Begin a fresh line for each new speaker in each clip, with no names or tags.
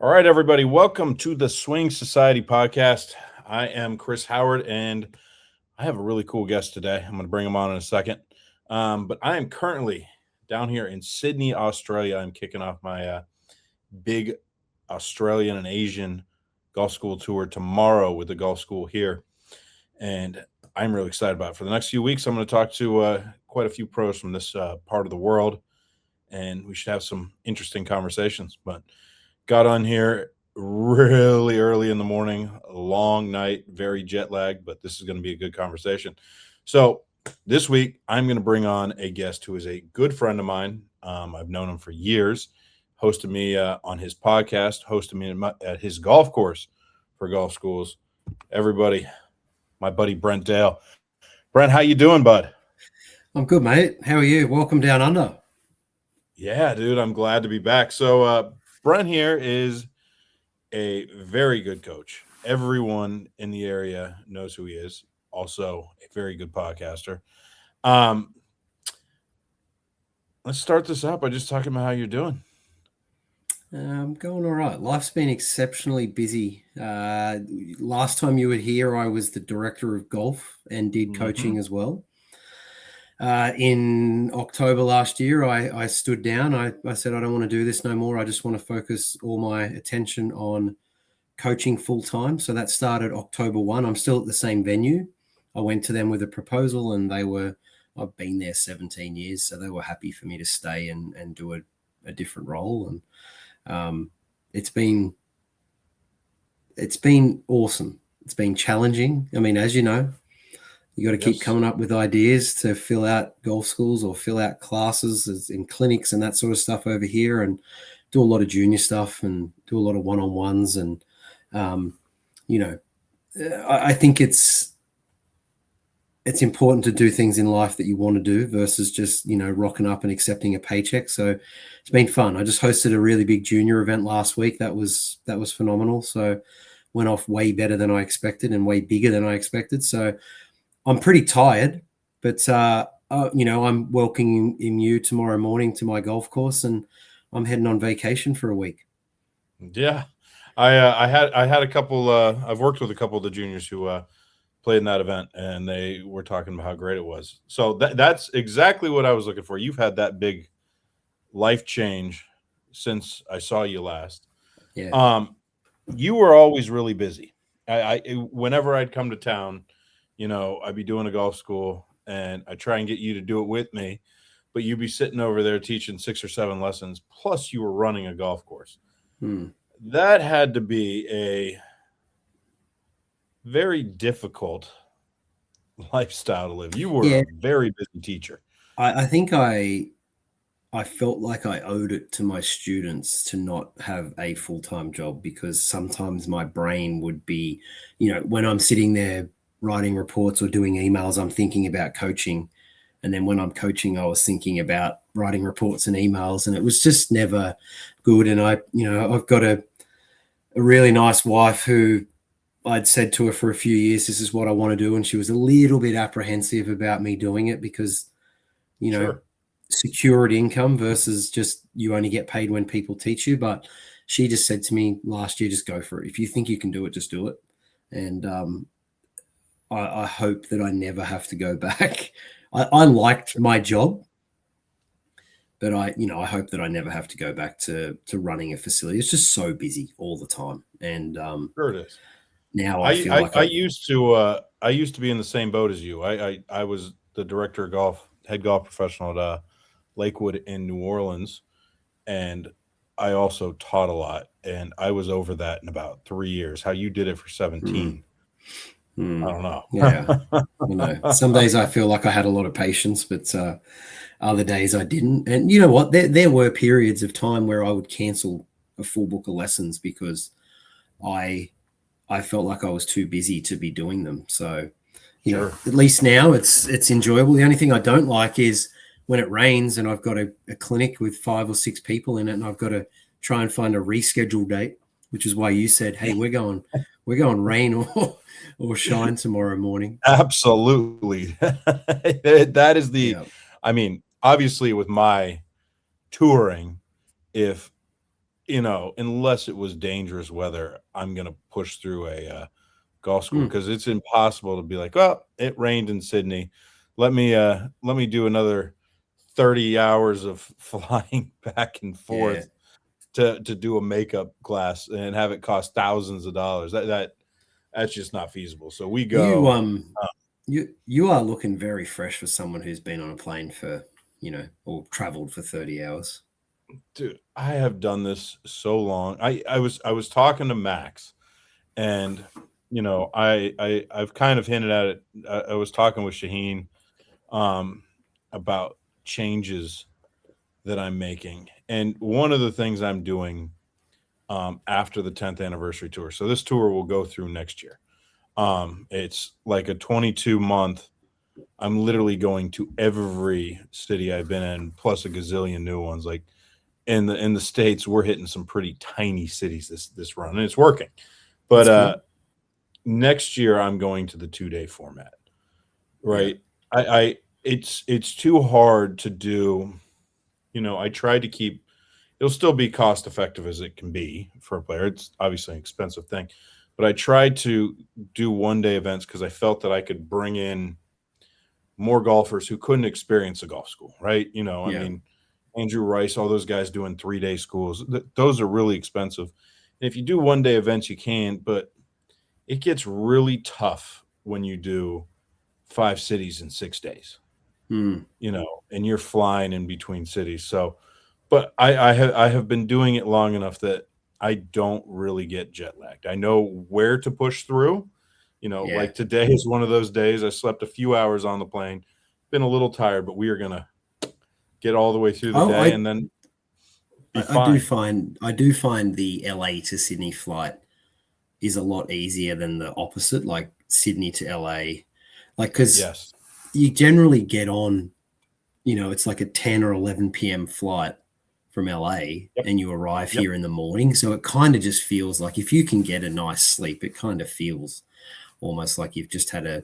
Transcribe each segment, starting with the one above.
All right, everybody, welcome to the Swing Society podcast. I am Chris Howard, and I have a really cool guest today. I'm going to bring him on in a second. But I am currently down here in Sydney, Australia. I'm kicking off my big Australian and Asian golf school tour tomorrow with the golf school here. And I'm really excited about it. For the next few weeks, I'm going to talk to quite a few pros from this part of the world, and we should have some interesting conversations. But got on here really early in the morning, a long night, very jet lagged, but this is going to be a good conversation. So this week, I'm going to bring on a guest who is a good friend of mine. I've known him for years, hosted me on his podcast, hosted me at his golf course for golf schools. Everybody, my buddy Brent Dale. Brent, how you doing, bud?
I'm good, mate. How are you? Welcome down under.
Yeah, dude, I'm glad to be back. So Brent here is a very good coach. Everyone in the area knows who he is. Also a very good podcaster. Let's start this out by just talking about how you're doing.
I'm going all right. Life's been exceptionally busy. Last time you were here, I was the director of golf and did coaching as well. In October last year, I stood down. I said, I don't want to do this no more. I just want to focus all my attention on coaching full time. So that started October 1. I'm still at the same venue. I went to them with a proposal, and I've been there 17 years. So they were happy for me to stay and do a different role. And it's been awesome. It's been challenging. I mean, as you know, you got to keep coming up with ideas to fill out golf schools or fill out classes in clinics and that sort of stuff over here, and do a lot of junior stuff and do a lot of one-on-ones. And, I think it's important to do things in life that you want to do versus just, rocking up and accepting a paycheck. So it's been fun. I just hosted a really big junior event last week. That was phenomenal. So went off way better than I expected and way bigger than I expected. So I'm pretty tired, but, I'm welcoming you tomorrow morning to my golf course, and I'm heading on vacation for a week.
Yeah. I had a couple, I've worked with a couple of the juniors who played in that event, and they were talking about how great it was. So that's exactly what I was looking for. You've had that big life change since I saw you last.
Yeah.
You were always really busy. Whenever I'd come to town, I'd be doing a golf school, and I try and get you to do it with me, but you'd be sitting over there teaching 6 or 7 lessons, plus you were running a golf course. That had to be a very difficult lifestyle to live. You were a very busy teacher.
I think I felt like I owed it to my students to not have a full-time job, because sometimes my brain would be, when I'm sitting there writing reports or doing emails, I'm thinking about coaching. And then when I'm coaching, I was thinking about writing reports and emails, and it was just never good. And I've got a really nice wife who I'd said to her for a few years, this is what I want to do. And she was a little bit apprehensive about me doing it because, secured income versus just you only get paid when people teach you. But she just said to me last year, just go for it. If you think you can do it, just do it. And I hope that I never have to go back. I liked my job, but I hope that I never have to go back to running a facility. It's just so busy all the time. And
sure it is.
Now I feel like
I used to be in the same boat as you. I was the director of golf, head golf professional at Lakewood in New Orleans, and I also taught a lot. And I was over that in about 3 years. How you did it for 17. I don't know.
Yeah. Some days I feel like I had a lot of patience, but other days I didn't. And you know what? There were periods of time where I would cancel a full book of lessons because I felt like I was too busy to be doing them. So, at least now it's enjoyable. The only thing I don't like is when it rains and I've got a clinic with 5 or 6 people in it, and I've got to try and find a rescheduled date, which is why you said, hey, we're going rain or shine tomorrow morning.
Absolutely. That is I mean, obviously with my touring, if unless it was dangerous weather, I'm going to push through a golf school,
Hmm.
because it's impossible to be like, well, it rained in Sydney. Let me do another 30 hours of flying back and
Yeah.
forth to do a makeup class and have it cost thousands of dollars. That's just not feasible. So we
You
go,
you are looking very fresh for someone who's been on a plane for, or traveled for 30 hours.
dude, I have done this so long. I was talking to Max, and I've kind of hinted at it. I was talking with Shaheen um about changes that I'm making. And one of the things I'm doing after the 10th anniversary tour. So this tour will go through next year. It's like a 22-month. I'm literally going to every city I've been in, plus a gazillion new ones. Like in the States, we're hitting some pretty tiny cities this run, and it's working. But
That's cool.
next year I'm going to the 2-day format.
Yeah.
Right. I it's too hard to do. I tried to keep, it'll still be cost effective as it can be for a player. It's obviously an expensive thing, but I tried to do 1-day events because I felt that I could bring in more golfers who couldn't experience a golf school, right? I
Yeah.
mean, Andrew Rice, all those guys doing 3-day schools, those are really expensive. And if you do 1-day events, you can, but it gets really tough when you do 5 cities in 6 days,
Hmm.
and you're flying in between cities. So, but I have been doing it long enough that I don't really get jet lagged. I know where to push through.
Yeah.
Like today is one of those days. I slept a few hours on the plane, been a little tired, but we are gonna get all the way through the
Oh,
day and then be
I do
fine.
find the LA to Sydney flight is a lot easier than the opposite, like Sydney to LA. Like, because
Yes.
you generally get on, it's like a 10 or 11 p.m. flight from LA
Yep.
and you arrive
Yep.
here in the morning. So it kind of just feels like, if you can get a nice sleep, it kind of feels almost like you've just had a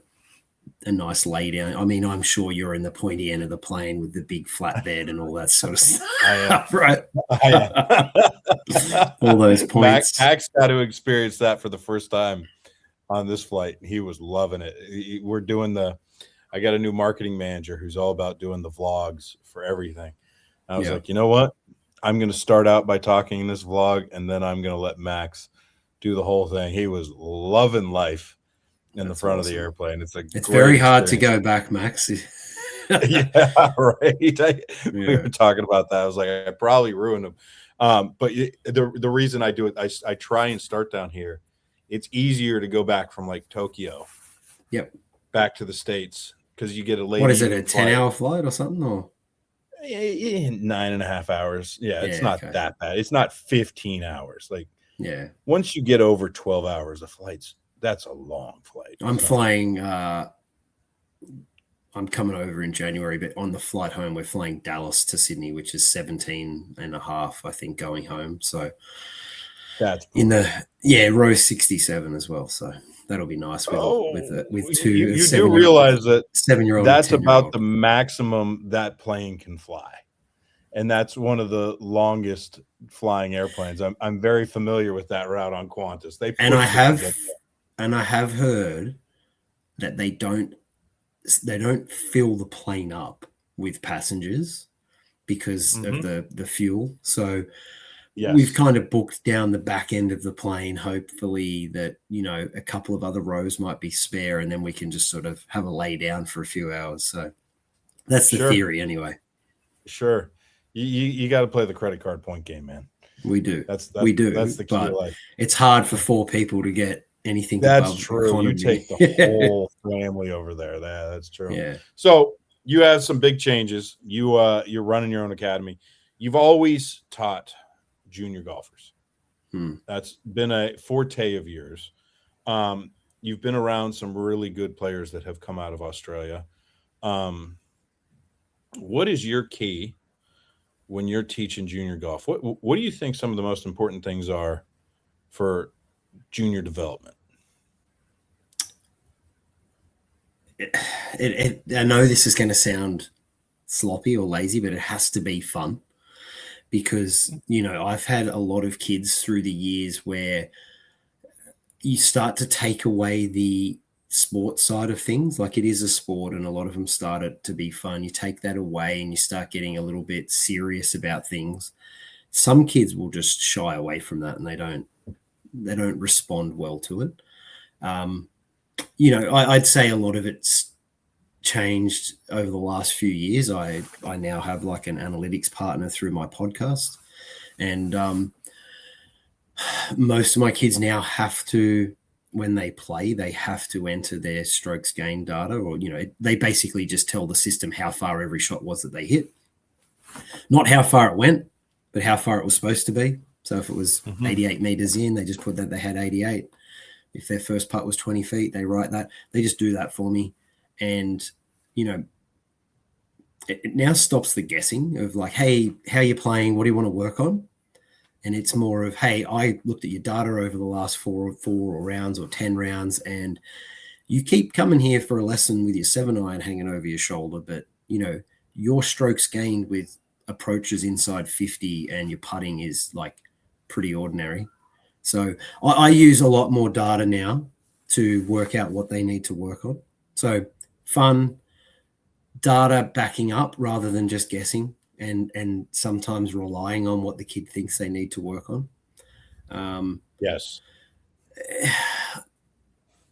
nice lay down. I mean, I'm sure you're in the pointy end of the plane with the big flat bed and all that sort of
I am.
stuff, right?
I am.
All those
Max,
points.
Max got to experience that for the first time on this flight. He was loving it. We're doing I got a new marketing manager who's all about doing the vlogs for everything. I was
Yeah.
like, you know what? I'm going to start out by talking in this vlog, and then I'm going to let Max do the whole thing. He was loving life in the
That's
front of the
awesome.
airplane. It's a
It's
great
very hard to
experience.
go back, Max.
Yeah, right. We
Yeah.
were talking about that. I was like, I probably ruined him. But the reason I do it, I try and start down here. It's easier to go back from like Tokyo
Yep.
back to the States because you get a late
What is it, a
evening flight.
10-hour flight or something? Or
9.5 hours. Yeah, it's
yeah,
not
okay.
that bad. It's not 15 hours. Like
Yeah.
once you get over 12 hours of flights, that's a long flight.
I'm
So,
flying I'm coming over in January, but on the flight home, we're flying Dallas to Sydney, which is 17 and a half, I think, going home. So
that's
in
brutal.
row 67 as well. So that'll be nice with two,
You do
7-year-old,
realize that
7-year-old and
that's about
10-year-old.
the maximum that plane can fly. And that's one of the longest flying airplanes. I'm very familiar with that route on Qantas. They
And I
pushed it to get
have heard that they don't fill the plane up with passengers because
there.
of the fuel. So we've
Yes.
kind of booked down the back end of the plane, hopefully that, a couple of other rows might be spare, and then we can just sort of have a lay down for a few hours. So that's the
Sure.
theory anyway.
Sure. You got to play the credit card point game, man.
We do.
That's
We do.
the key to
But
life.
it's hard for 4 people to get anything
That's
above
true. You take
economy.
the whole family over there. That's true.
Yeah.
So you have some big changes. You're running your own academy. You've always taught junior golfers. That's been a forte of yours. You've been around some really good players that have come out of Australia. What is your key when you're teaching junior golf? What do you think some of the most important things are for junior development?
I know this is going to sound sloppy or lazy, but it has to be fun, because, I've had a lot of kids through the years where you start to take away the sports side of things. Like, it is a sport and a lot of them start it to be fun. You take that away and you start getting a little bit serious about things. Some kids will just shy away from that and they don't respond well to it. I'd say a lot of it's changed over the last few years. I now have like an analytics partner through my podcast, and most of my kids now have to, when they play, they have to enter their strokes gained data, or they basically just tell the system how far every shot was that they hit, not how far it went, but how far it was supposed to be. So if it was 88 meters in, they just put that they had 88. If their first putt was 20 feet, they write that. They just do that for me. And, it now stops the guessing of like, hey, how are you playing? What do you want to work on? And it's more of, hey, I looked at your data over the last four rounds or 10 rounds, and you keep coming here for a lesson with your 7-iron hanging over your shoulder, but, your strokes gained with approaches inside 50 and your putting is like pretty ordinary. So I use a lot more data now to work out what they need to work on. So fun, data backing up rather than just guessing, and sometimes relying on what the kid thinks they need to work on.
Yes.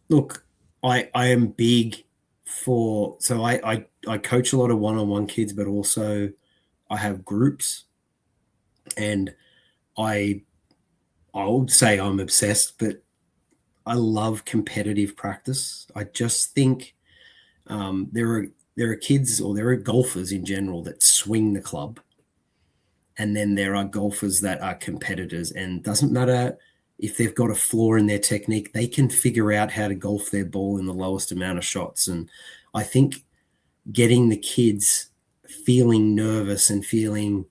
Look, I am big for, so I coach a lot of one-on-one kids, but also I have groups, and I would say I'm obsessed, but I love competitive practice. I just think there are kids, or there are golfers in general, that swing the club, and then there are golfers that are competitors, and it doesn't matter if they've got a flaw in their technique, they can figure out how to golf their ball in the lowest amount of shots. And I think getting the kids feeling nervous and feeling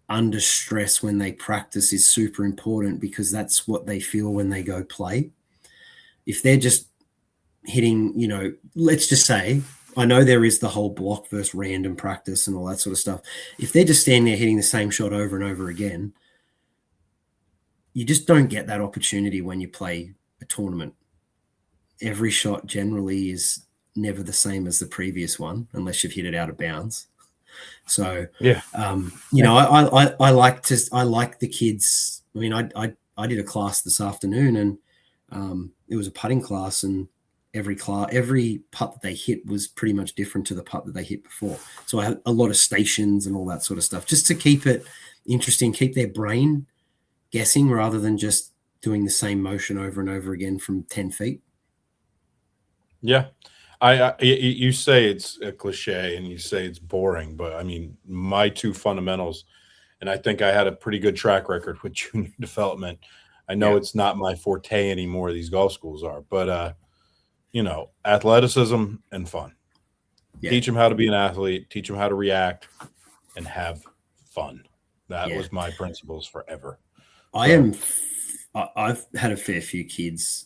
under stress when they practice is super important, because that's what they feel when they go play. If they're just hitting, let's just say, I know there is the whole block versus random practice and all that sort of stuff. If they're just standing there hitting the same shot over and over again, you just don't get that opportunity when you play a tournament. Every shot generally is never the same as the previous one, unless you've hit it out of bounds. So,
yeah,
I like the kids. I mean, I did a class this afternoon, and it was a putting class, and every putt that they hit was pretty much different to the putt that they hit before. So I had a lot of stations and all that sort of stuff, just to keep it interesting, keep their brain guessing rather than just doing the same motion over and over again from 10 feet.
Yeah. You say it's a cliche and you say it's boring, but I mean, my two fundamentals, and I think I had a pretty good track record with junior development. I know it's not my forte anymore, these golf schools are, but athleticism and fun. Yeah. Teach them how to be an athlete, teach them how to react, and have fun. That was my principles forever.
I've had a fair few kids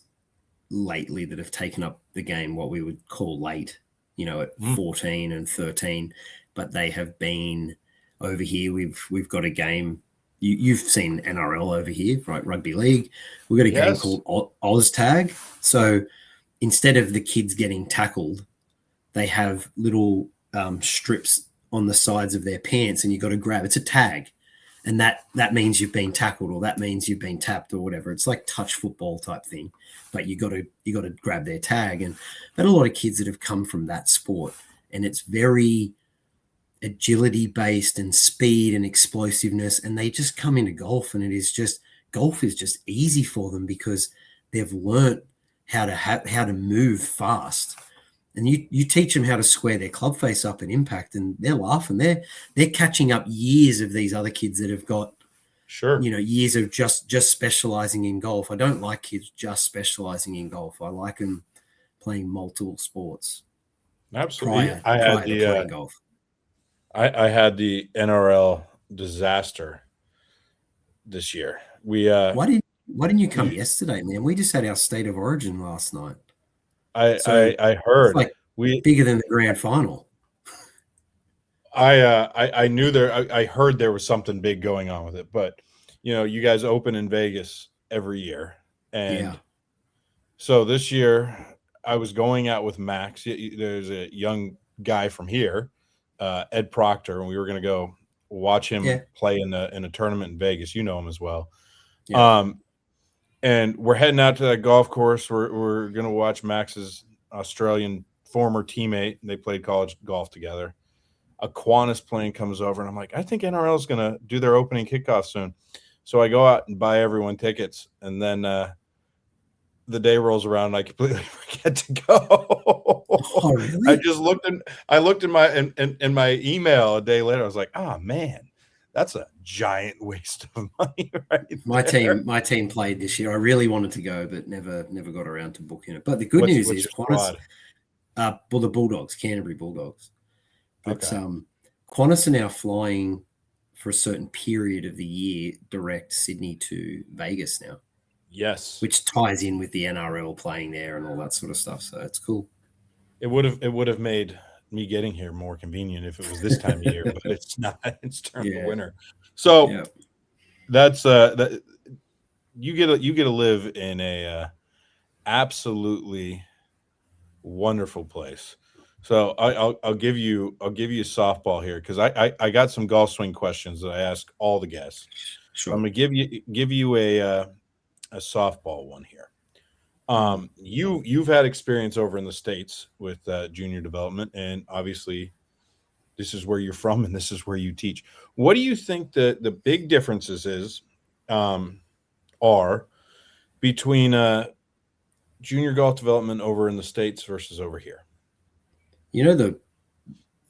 lately that have taken up the game what we would call late, at 14 and 13, but they have been over here. We've got a game. You've seen NRL over here, right? Rugby league. We've got a game called Oz Tag. So instead of the kids getting tackled, they have little strips on the sides of their pants, and you got to grab. It's a tag. And that means you've been tackled, or that means you've been tapped, or whatever. It's like touch football type thing, but you got to grab their tag. And I've had a lot of kids that have come from that sport, and it's very agility based and speed and explosiveness, and they just come into golf, and golf is just easy for them because they've learnt how to move fast. And you teach them how to square their club face up and impact, and they're laughing. They're catching up years of these other kids that have got, years of just specializing in golf. I don't like kids just specializing in golf. I like them playing multiple sports.
Absolutely.
Prior to playing golf.
I had the NRL disaster this year. Why
didn't you come yesterday, man? We just had our State of Origin last night.
I heard
it's like bigger than the grand final.
I knew I heard there was something big going on with it, but you guys open in Vegas every year,
Yeah.
and so this year I was going out with Max. There's a young guy from here, Ed Proctor, and we were going to go watch
Yeah.
him play in a tournament in Vegas. You know him as well.
Yeah.
Um, and we're heading out to that golf course. We're going to watch Max's Australian former teammate. They played college golf together. A Qantas plane comes over, and I'm like, I think NRL is going to do their opening kickoff soon. So I go out and buy everyone tickets, and then the day rolls around, and I completely forget to go.
Oh, really?
I looked in my email a day later. I was like, oh man, that's a giant waste of money right there.
My team played this year. I really wanted to go, but never got around to booking it. But the good news
What's
is
your
Qantas,
squad?
well, the Bulldogs, Canterbury Bulldogs. But
Okay.
Qantas are now flying for a certain period of the year direct Sydney to Vegas now,
Yes.
which ties in with the NRL playing there and all that sort of stuff. So it's cool.
It would have made me getting here more convenient if it was this time of year, but it's not. It's during the
Yeah.
winter. So
Yeah.
that's that you get to live in a absolutely wonderful place. So I'll give you a softball here because I got some golf swing questions that I ask all the guests. So I'm
Sure.
gonna give you a softball one here. You've had experience over in the States with junior development, and obviously this is where you're from and this is where you teach. What do you think the big differences are between junior golf development over in the States versus over here?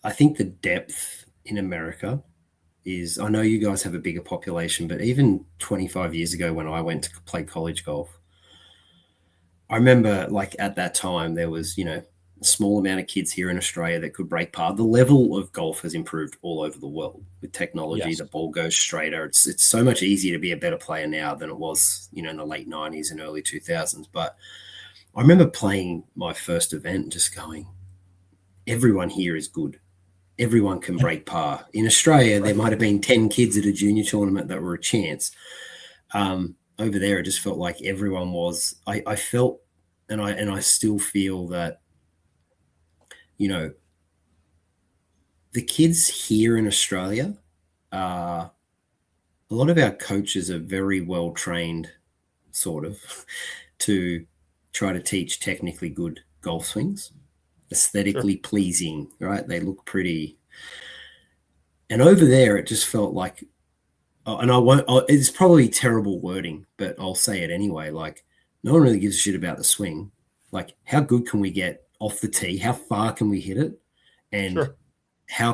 I think the depth in America is, I know you guys have a bigger population, but even 25 years ago when I went to play college golf, I remember like at that time there was, a small amount of kids here in Australia that could break par. The level of golf has improved all over the world with technology.
Yes.
The ball goes straighter. It's so much easier to be a better player now than it was, in the late 90s and early 2000s. But I remember playing my first event and just going, everyone here is good. Everyone can break par. In Australia, there might have been 10 kids at a junior tournament that were a chance. Over there, it just felt like everyone was. I felt, and I still feel that, the kids here in Australia, a lot of our coaches are very well trained, sort of, to try to teach technically good golf swings, aesthetically pleasing, right? They look pretty. And over there, it just felt like, and I won't, it's probably terrible wording, but I'll say it anyway. Like, no one really gives a shit about the swing. Like, how good can we get off the tee? How far can we hit it? And
Sure.
how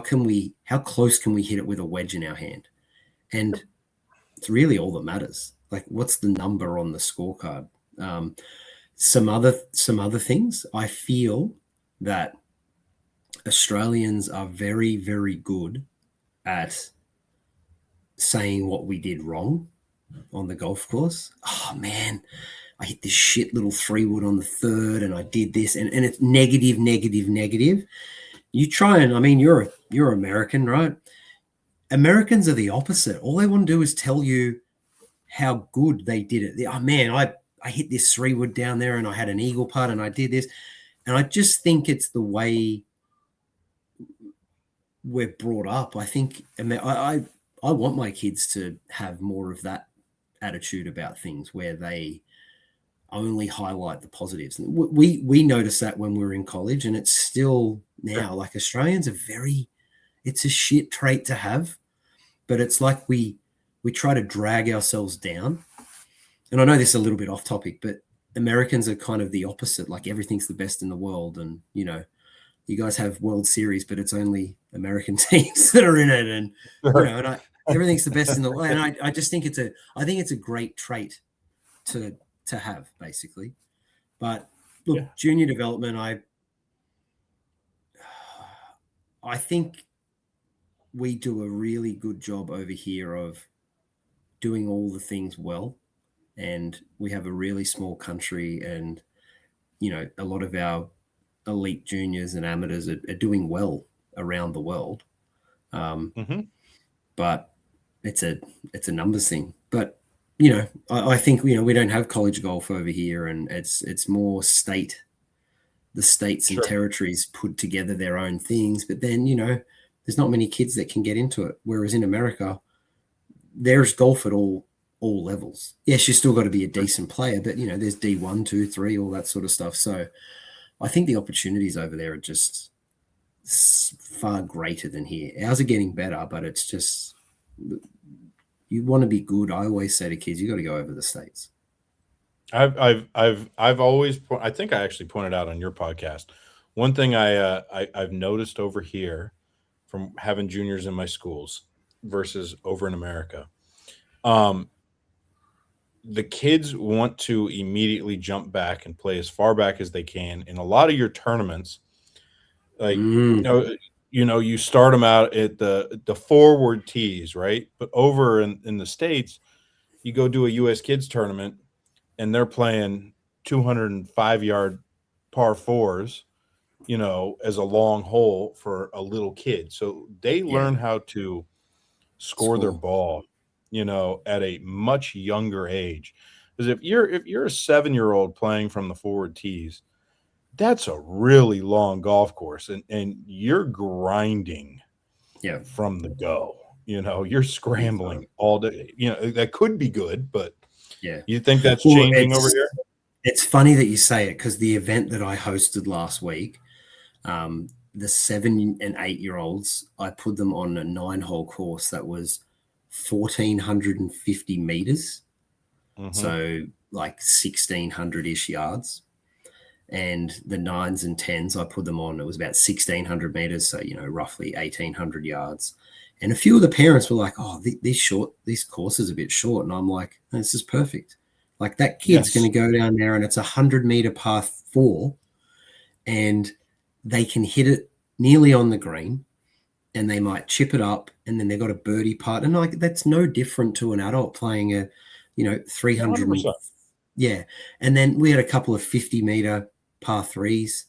close can we hit it with a wedge in our hand? And it's really all that matters. Like, what's the number on the scorecard? Some other things, I feel that Australians are very, very good at saying what we did wrong on the golf course. Oh man, I hit this shit little 3-wood on the third and I did this, and it's negative, negative, negative. You try and, I mean, you're American, right? Americans are the opposite. All they want to do is tell you how good they did it. Oh man, I hit this 3-wood down there and I had an eagle putt and I did this. And I just think it's the way we're brought up. I think I want my kids to have more of that attitude about things where they only highlight the positives. We noticed that when we were in college, and it's still now. Like, Australians are it's a shit trait to have, but it's like we try to drag ourselves down. And I know this is a little bit off topic, but Americans are kind of the opposite. Like, everything's the best in the world, and you guys have World Series, but it's only American teams that are in it, and and everything's the best in the world. And I just think it's a great trait to have, basically. But look, junior development, I think we do a really good job over here of doing all the things well, and we have a really small country, and a lot of our elite juniors and amateurs are doing well around the world.
Mm-hmm.
But it's a numbers thing. But I think we don't have college golf over here, and it's more state. The states and
Sure.
territories put together their own things, but then there's not many kids that can get into it. Whereas in America, there's golf at all levels. Yes, you still got to be a decent player, but there's D1, 2, 3, all that sort of stuff. So I think the opportunities over there are just far greater than here. Ours are getting better, but it's just, you want to be good. I always say to kids, you got to go over the states.
I've always I think I actually pointed out on your podcast one thing I've noticed over here from having juniors in my schools versus over in America. Um, the kids want to immediately jump back and play as far back as they can. In a lot of your tournaments, like you start them out at the forward tees, right? But over in the States, you go do a U.S. kids tournament and they're playing 205-yard par fours, as a long hole for a little kid. So they learn how to score their ball, at a much younger age. Because if you're a 7-year-old playing from the forward tees, that's a really long golf course, and you're grinding from the go. You're scrambling all day. That could be good, but you think that's changing over here?
It's funny that you say it, because the event that I hosted last week, the 7 and 8-year-olds, I put them on a 9-hole course that was 1,450 meters.
Mm-hmm.
So like 1,600-ish yards. And the 9s and 10s, I put them on, it was about 1,600 meters. So, roughly 1,800 yards. And a few of the parents were like, oh, this course is a bit short. And I'm like, this is perfect. Like, that kid's going to go down there and it's 100-meter par 4, and they can hit it nearly on the green, and they might chip it up, and then they've got a birdie putt. And like, that's no different to an adult playing a, 300.
100%.
Yeah. And then we had a couple of 50-meter par 3s.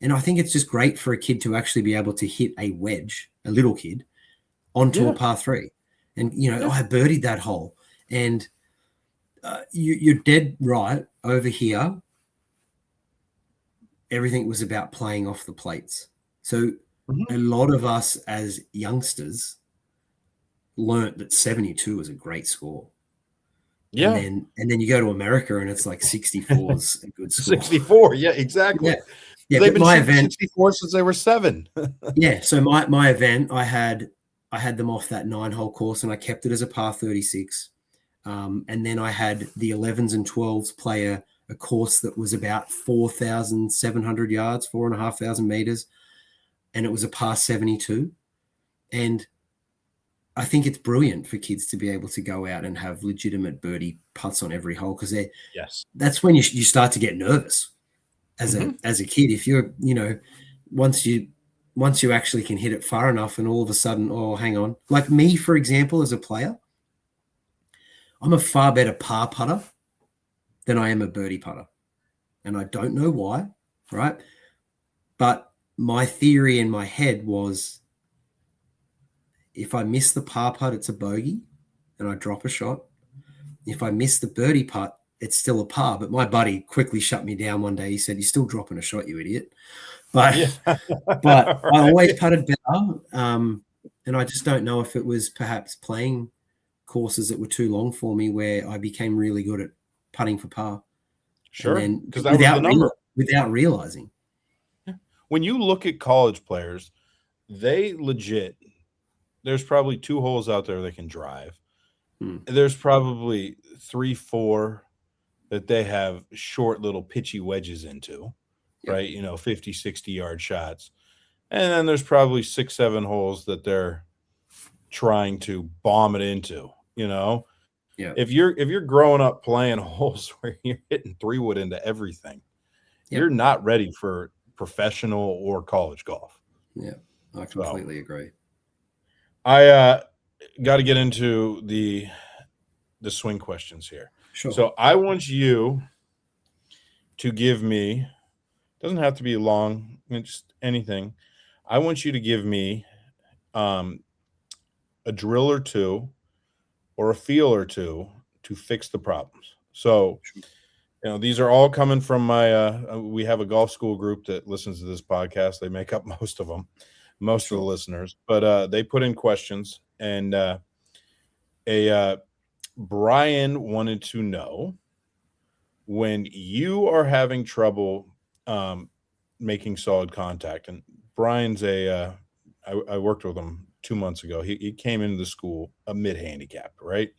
And I think it's just great for a kid to actually be able to hit a wedge, a little kid, onto a par 3. And, I birdied that hole. And you're dead right. Over here, everything was about playing off the plates. So a lot of us as youngsters learnt that 72 is a great score.
Yeah.
And then you go to America and it's like 64 is a good score.
64. Yeah, exactly.
Yeah,
they've been
my
shooting
event
64 since they were 7.
Yeah. So my event, I had them off that 9-hole course, and I kept it as a par 36. And then I had the 11s and 12s play a course that was about 4,700 yards, 4,500 meters, and it was a par 72. And I think it's brilliant for kids to be able to go out and have legitimate birdie putts on every hole, because that's when you start to get nervous as a kid. If you're, once you actually can hit it far enough, and all of a sudden, oh, hang on. Like me, for example, as a player, I'm a far better par putter than I am a birdie putter. And I don't know why, right? But my theory in my head was, if I miss the par putt, it's a bogey and I drop a shot. If I miss the birdie putt, it's still a par. But my buddy quickly shut me down one day. He said, "You're still dropping a shot, you idiot." But but I always putted better. And I just don't know if it was perhaps playing courses that were too long for me, where I became really good at putting for par.
Sure, because that was the number.
Without realizing.
When you look at college players, they legit, there's probably 2 holes out there they can drive. There's probably 3, 4 that they have short little pitchy wedges into, right? 50, 60-yard shots. And then there's probably 6, 7 holes that they're trying to bomb it into, If you're growing up playing holes where you're hitting 3-wood into everything, you're not ready for professional or college golf.
Yeah, I completely agree.
I got to get into the swing questions here.
Sure.
So I want you to give me, doesn't have to be long, just anything. I want you to give me a drill or two or a feel or two to fix the problems. So, these are all coming from my, we have a golf school group that listens to this podcast. They make up most of them, most of the listeners, but they put in questions, and Brian wanted to know, when you are having trouble making solid contact, and Brian's I worked with him 2 months ago. He came into the school a mid-handicapped, right?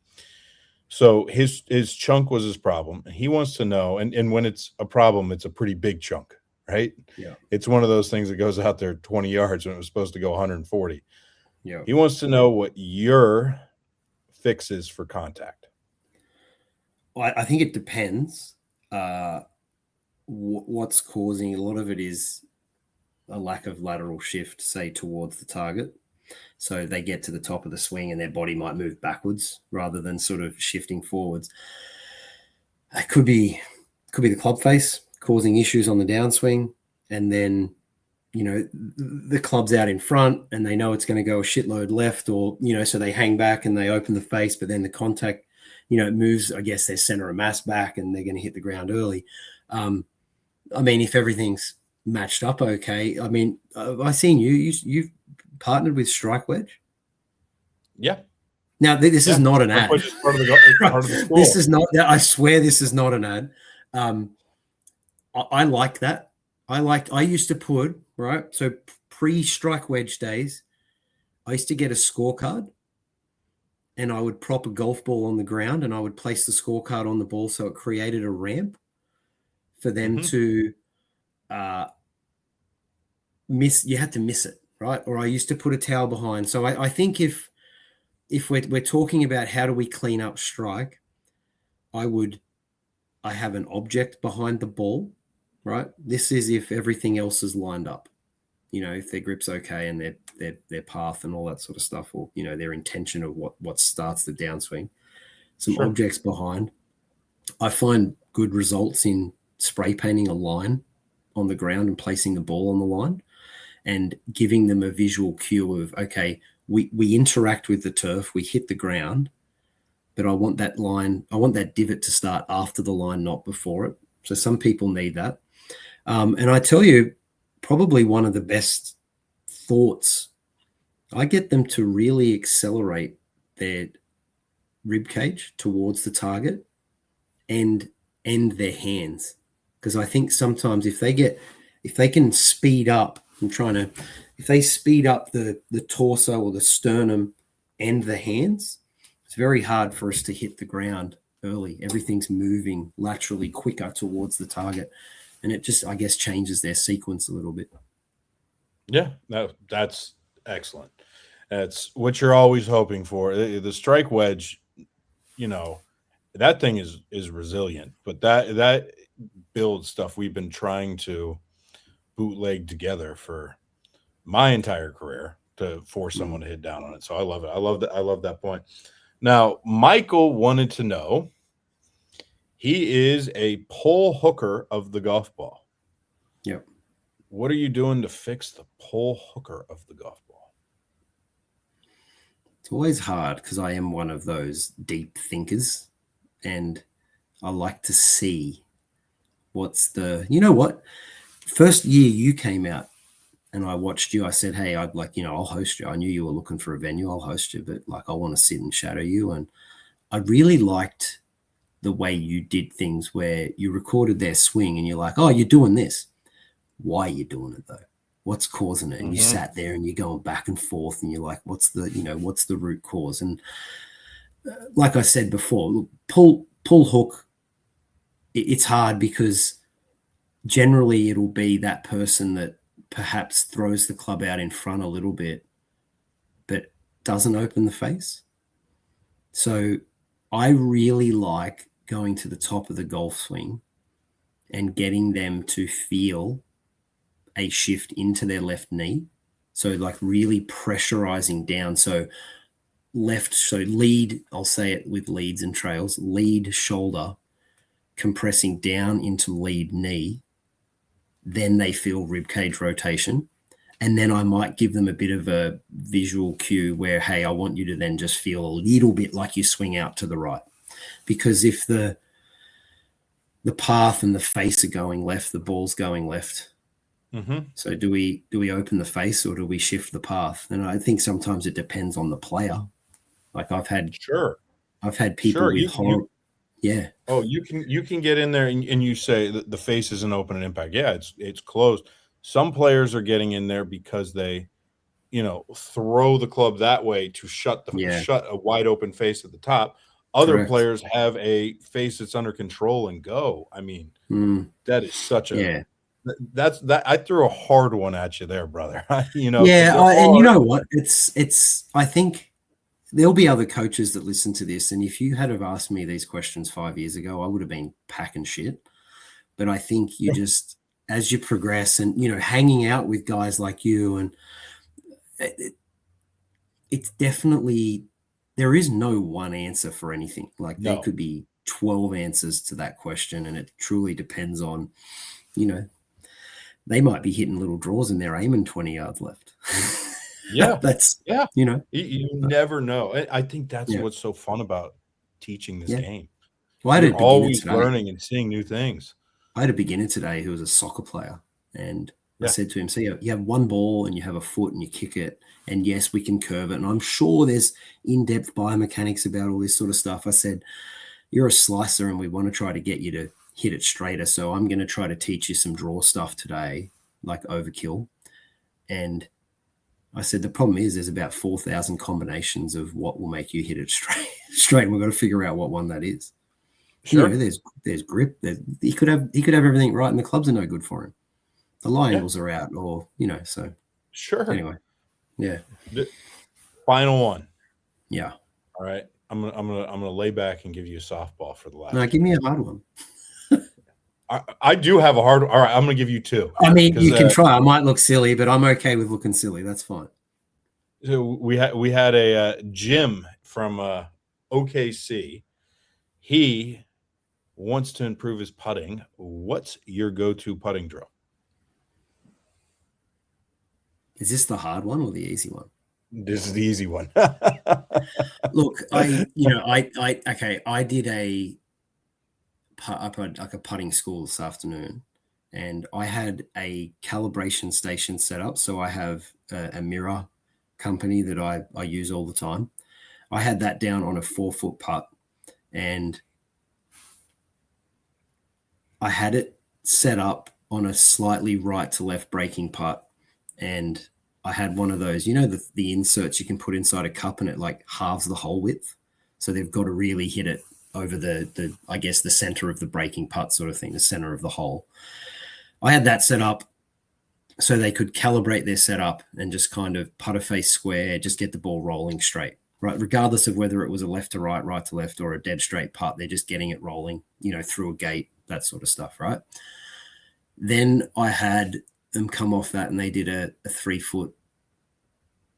So his chunk was his problem. He wants to know, and when it's a problem, it's a pretty big chunk, right?
Yeah.
It's one of those things that goes out there 20 yards when it was supposed to go 140.
Yeah.
He wants to know what your fix is for contact.
Well, I think it depends. What's causing a lot of it is a lack of lateral shift, say, towards the target. So they get to the top of the swing and their body might move backwards rather than sort of shifting forwards. It could be the club face causing issues on the downswing, and then the club's out in front and they know it's going to go a shitload left, or so they hang back and they open the face, but then the contact it moves, I guess, their center of mass back and they're going to hit the ground early. If everything's matched up okay, I've seen you've partnered with Strike Wedge.
Yeah.
Now this is not an ad.
Part of the school.
This is not. I swear this is not an ad. I like that. I used to put, right. So pre-Strike Wedge days, I used to get a scorecard, and I would prop a golf ball on the ground, and I would place the scorecard on the ball so it created a ramp for them to miss. You had to miss it, right? Or I used to put a towel behind. So I think if we're talking about how do we clean up strike, I have an object behind the ball, right? This is if everything else is lined up, if their grip's okay and their path and all that sort of stuff, or their intention of what starts the downswing. Some objects behind. I find good results in spray painting a line on the ground and placing the ball on the line and giving them a visual cue of, okay, we interact with the turf, we hit the ground, but I want that line, I want that divot to start after the line, not before it. So some people need that. And I tell you, probably one of the best thoughts, I get them to really accelerate their rib cage towards the target and end their hands. Because I think sometimes if they can speed up, if they speed up the torso or the sternum and the hands, it's very hard for us to hit the ground early. Everything's moving laterally quicker towards the target. And it just, I guess, changes their sequence a little bit.
Yeah, that's excellent. That's what you're always hoping for. The strike wedge, that thing is resilient, but that builds stuff we've been trying to bootleg together for my entire career to force someone to hit down on it. So I love it. I love that point. Now, Michael wanted to know, he is a pull hooker of the golf ball.
Yep.
What are you doing to fix the pull hooker of the golf ball?
It's always hard because I am one of those deep thinkers, and I like to see what's first year you came out and I watched you, I said, hey, I'd I'll host you. I knew you were looking for a venue. I'll host you, but I want to sit and shadow you. And I really liked the way you did things where you recorded their swing and you're like, oh, you're doing this. Why are you doing it though? What's causing it? And you sat there and you're going back and forth and you're like, what's the root cause? And like I said before, pull hook, it's hard because generally it'll be that person that perhaps throws the club out in front a little bit, but doesn't open the face. So I really like going to the top of the golf swing and getting them to feel a shift into their left knee. So really pressurizing down. So lead, I'll say it with leads and trails, lead shoulder, compressing down into lead knee. Then they feel rib cage rotation. And then I might give them a bit of a visual cue where, hey, I want you to then just feel a little bit like you swing out to the right. Because if the path and the face are going left, the ball's going left.
Mm-hmm.
So do we open the face or do we shift the path? And I think sometimes it depends on the player. Like I've had people with horror. Yeah.
Oh, you can get in there and you say that the face isn't open at impact. Yeah, it's closed. Some players are getting in there because they, throw the club that way to shut a wide open face at the top. Other
Correct.
players have a face that's under control and go. I mean, that is such a that's that I threw a hard one at you there, brother.
And you know what? It's I think there'll be other coaches that listen to this, and if you had have asked me these questions 5 years ago, I would have been packing shit. But I think you just, as you progress and, hanging out with guys like you, and it's definitely, there is no one answer for anything. Like there could be 12 answers to that question, and it truly depends on, they might be hitting little draws and they're aiming 20 yards left.
Yeah.
You
never know. I think that's what's so fun about teaching this game.
Well,
you're always learning and seeing new things.
I had a beginner today who was a soccer player, and I said to him, so you have one ball and you have a foot and you kick it, and yes, we can curve it. And I'm sure there's in-depth biomechanics about all this sort of stuff. I said, you're a slicer and we want to try to get you to hit it straighter. So I'm going to try to teach you some draw stuff today, like overkill. And I said, the problem is there's about 4,000 combinations of what will make you hit it straight. And we've got to figure out what one that is. Sure. There's grip. He could have everything right, and the clubs are no good for him. The lie angles are out, or so.
Sure.
Anyway,
final one.
Yeah.
All right. I'm gonna lay back and give you a softball for the last.
No, give me a hard one.
I do have a hard. All right, I'm gonna give you two.
I mean, you can try. I might look silly, but I'm okay with looking silly. That's fine.
So we had a Jim from OKC. He wants to improve his putting. What's your go-to putting drill?
Is this the hard one or the easy one?
This is the easy one.
Look, I did a putting school this afternoon, and I had a calibration station set up. So I have a mirror company that I use all the time. I had that down on a 4-foot putt, and I had it set up on a slightly right to left breaking putt, and I had one of those, the inserts you can put inside a cup, and it like halves the hole width. So they've got to really hit it over the I guess the center of the breaking putt sort of thing, the center of the hole. I had that set up so they could calibrate their setup and just kind of putt a face square, just get the ball rolling straight, right? Regardless of whether it was a left to right, right to left, or a dead straight putt, they're just getting it rolling, through a gate, that sort of stuff, right? Then I had them come off that, and they did a 3-foot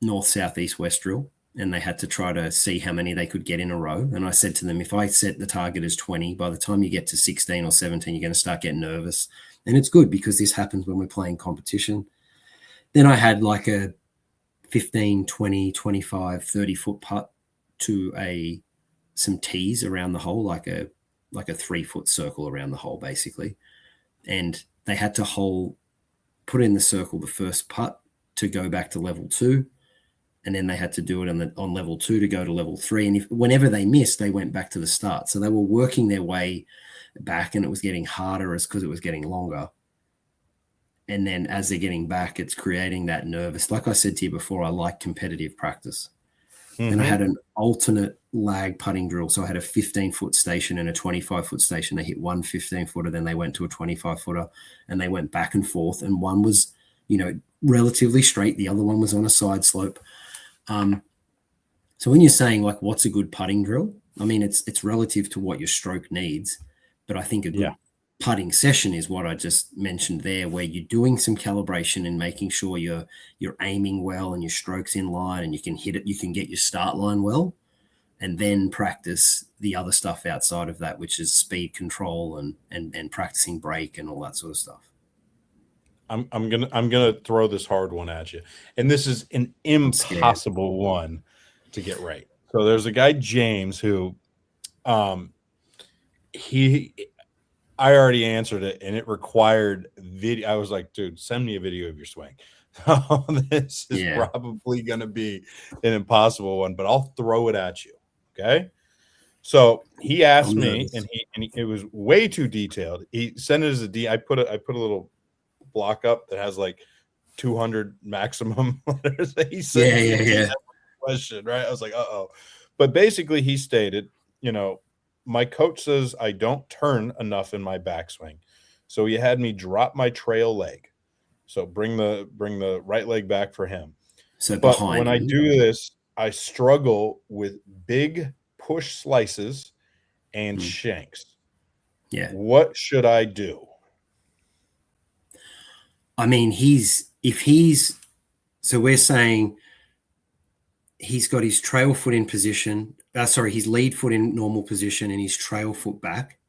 north, south, east, west drill, and they had to try to see how many they could get in a row. And I said to them, if I set the target as 20, by the time you get to 16 or 17, you're going to start getting nervous. And it's good because this happens when we're playing competition. Then I had like a 15, 20, 25, 30-foot putt to some tees around the hole, like a 3-foot circle around the hole, basically. And they had to put in the circle the first putt to go back to level 2. And then they had to do it on level 2 to go to level 3. And whenever they missed, they went back to the start. So they were working their way back, and it was getting harder because it was getting longer. And then as they're getting back, it's creating that nervous. Like I said to you before, I like competitive practice. Mm-hmm. And I had an alternate lag putting drill. So I had a 15-foot station and a 25-foot station. They hit one 15-footer, then they went to a 25-footer, and they went back and forth. And one was, relatively straight. The other one was on a side slope. So when you're saying like, what's a good putting drill? I mean, it's relative to what your stroke needs, but I think a good putting session is what I just mentioned there, where you're doing some calibration and making sure you're aiming well and your stroke's in line and you can hit it, you can get your start line well, and then practice the other stuff outside of that, which is speed control and practicing break and all that sort of stuff.
I'm gonna throw this hard one at you, and this is an
scared.
impossible one to get right. So there's a guy James who, he I already answered it, and it required video. I was like, dude, send me a video of your swing. This is
Yeah.
probably gonna be an impossible one, but I'll throw it at you. Okay. So he asked
I'm
me,
nervous.
and it was way too detailed. He sent it as a D. I put a little block up that has like 200 maximum letters. He sent
Yeah,
me a
yeah,
DM
yeah.
question, right? I was like, uh-oh. But basically he stated, my coach says I don't turn enough in my backswing. So he had me drop my trail leg. So bring the right leg back for him.
So
But
behind
when I
him.
do this, I struggle with big push slices and
Mm,
shanks.
yeah.
What should I do?
I mean, so we're saying he's got his trail foot in position. His lead foot in normal position and his trail foot back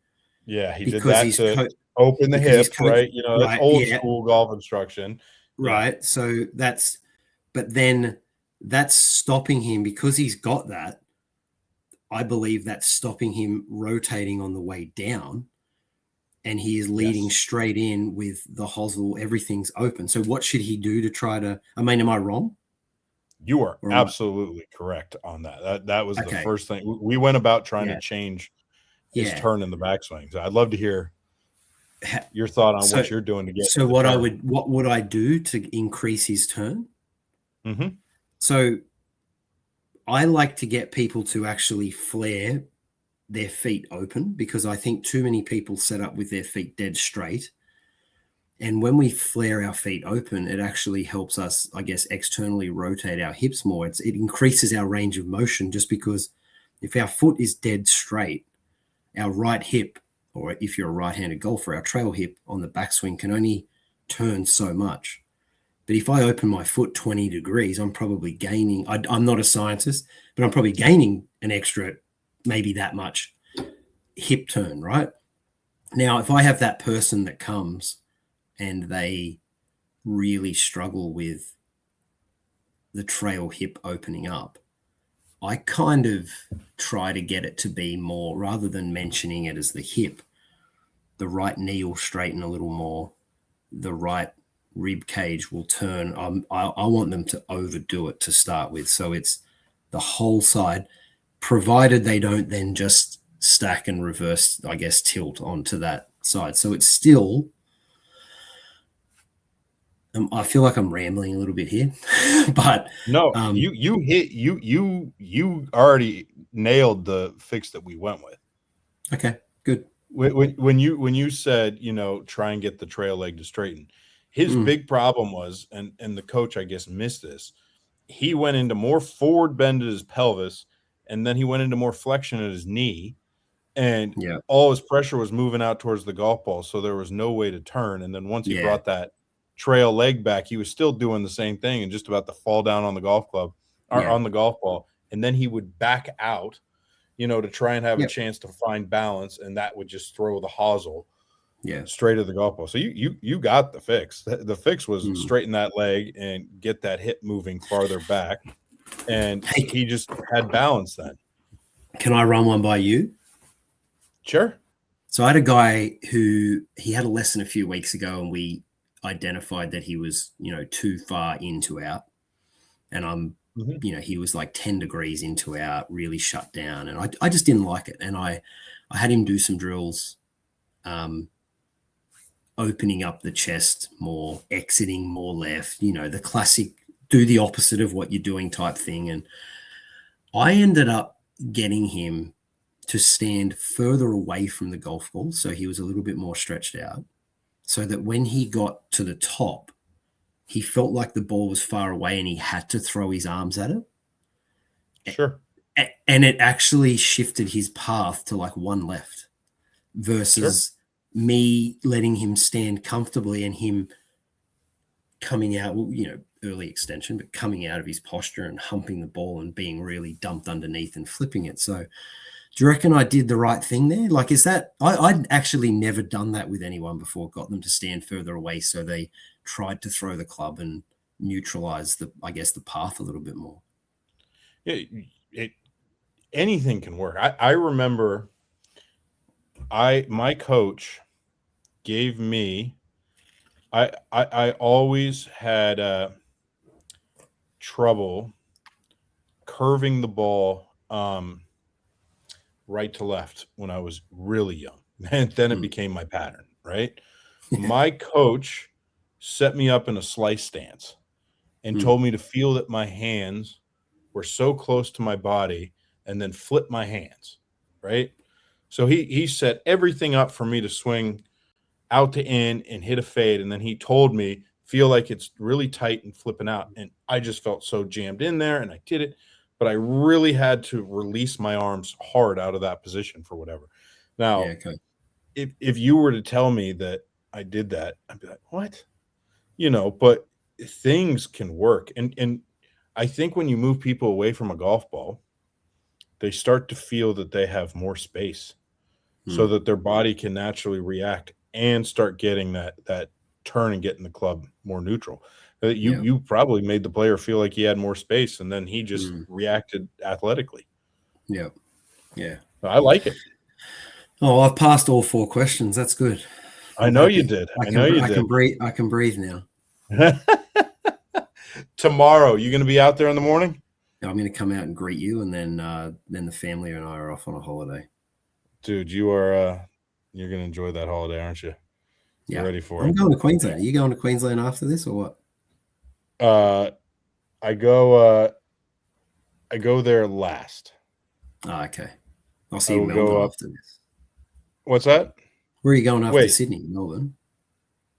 Yeah, he did
because
that
he's
to open the
because he's
hips,
coach.
right? That's
Right.
old
Yeah.
school golf instruction. Yeah.
Right. So but then that's stopping him because he's got that. I believe that's stopping him rotating on the way down. And he is leading
Yes.
straight in with the hosel. Everything's open. So what should he do to try to? I mean, am I wrong?
You are
Or am I?
absolutely correct on that. That was the
Okay.
first thing we went about trying to
Yeah.
change his
Yeah.
turn in the backswing. So I'd love to hear your thought on
So,
what you're doing to get
so
the turn.
what would I do to increase his turn?
Mm-hmm.
So I like to get people to actually flare their feet open because I think too many people set up with their feet dead straight. And when we flare our feet open, it actually helps us, I guess, externally rotate our hips more. It increases our range of motion just because if our foot is dead straight, our right hip, or if you're a right-handed golfer, our trail hip on the backswing can only turn so much. But if I open my foot 20 degrees, I'm probably gaining. I'm not a scientist, but I'm probably gaining an extra, maybe that much hip turn, right? Now, if I have that person that comes and they really struggle with the trail hip opening up, I kind of try to get it to be more, rather than mentioning it as the hip, the right knee will straighten a little more, the right rib cage will turn. I want them to overdo it to start with. So it's the whole side, provided they don't then just stack and reverse, I guess, tilt onto that side. So it's still, I feel like I'm rambling a little bit here, but
No, you already nailed the fix that we went with.
okay, good.
When you said, try and get the trail leg to straighten, his big problem was, and the coach, I guess, missed this. He went into more forward bend at his pelvis, and then he went into more flexion at his knee, and
Yeah,
all his pressure was moving out towards the golf ball, so there was no way to turn. And then once he
yeah,
brought that trail leg back, he was still doing the same thing and just about to fall down on the golf club or
yeah,
on the golf ball. And then he would back out, to try and have a
yep,
chance to find balance, and that would just throw the hosel
yeah.
straight at the golf ball. So you got the fix. The fix was straighten that leg and get that hip moving farther back, and
Hey,
he just had balance then.
can I run one by you?
Sure.
So I had a guy who he had a lesson a few weeks ago, and we identified that he was, too far into out, and he was like 10 degrees into out, really shut down, and I just didn't like it, and I had him do some drills, opening up the chest more, exiting more left, the classic do the opposite of what you're doing type thing, and I ended up getting him to stand further away from the golf ball. So he was a little bit more stretched out so that when he got to the top, he felt like the ball was far away and he had to throw his arms at it.
Sure.
And it actually shifted his path to like one left versus me letting him stand comfortably and him coming out, early extension, but coming out of his posture and humping the ball and being really dumped underneath and flipping it. So Do you reckon I did the right thing there? Like, is that I'd actually never done that with anyone before, got them to stand further away so they tried to throw the club and neutralize the path a little bit more.
Anything can work. I remember my coach gave me, I always had trouble curving the ball right to left when I was really young. And then it became my pattern, right? My coach set me up in a slice stance and told me to feel that my hands were so close to my body and then flip my hands, right? So he set everything up for me to swing out to in and hit a fade. And then he told me, feel like it's really tight and flipping out. And I just felt so jammed in there and I did it. But I really had to release my arms hard out of that position for whatever. Now, if you were to tell me that I did that, I'd be like, what? But things can work. And I think when you move people away from a golf ball, they start to feel that they have more space so that their body can naturally react and start getting that turn and getting the club more neutral. You probably made the player feel like he had more space, and then he just reacted athletically.
Yeah.
I like it.
Oh, I've passed all 4 questions. That's good.
I know you did.
I can breathe. I can breathe now.
Tomorrow, you going to be out there in the morning?
I'm going to come out and greet you, and then the family and I are off on a holiday.
Dude, you're going to enjoy that holiday, aren't you? You're ready for it.
I'm going to Queensland. Are you going to Queensland after this or what?
I go there last.
Oh, okay. I'll see you in Melbourne after this.
What's that?
Where are you going after Sydney? Melbourne.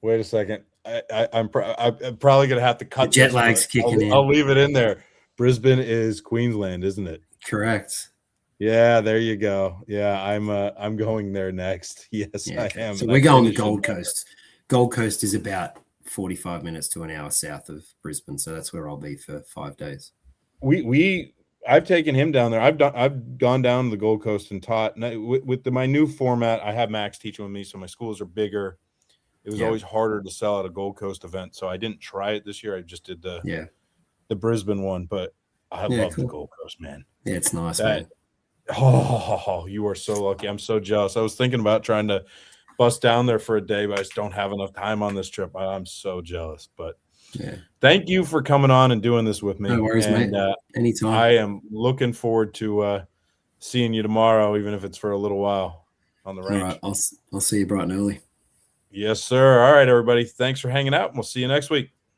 Wait a second. I'm probably going to have to cut
the jet lag's kicking in.
I'll leave it in there. Brisbane is Queensland, isn't it?
Correct.
Yeah, there you go. Yeah, I'm going there next. Yes, I am.
So we're going to Gold Coast. Gold Coast is about 45 minutes to an hour south of Brisbane, so that's where I'll be for 5 days.
I've taken him down there. I've gone down to the Gold Coast and taught. And with my new format, I have Max teaching with me, so my schools are bigger. It was always harder to sell at a Gold Coast event, so I didn't try it this year. I just did the Brisbane one, but I love the Gold Coast, man.
Yeah, it's nice, man.
Oh, you are so lucky. I'm so jealous. I was thinking about trying to bust down there for a day, but I just don't have enough time on this trip. I'm so jealous. But thank you for coming on and doing this with me.
No worries, mate. Anytime.
I am looking forward to seeing you tomorrow, even if it's for a little while on the range.
All right, I'll see you bright and early.
Yes, sir. All right, everybody. Thanks for hanging out, and we'll see you next week.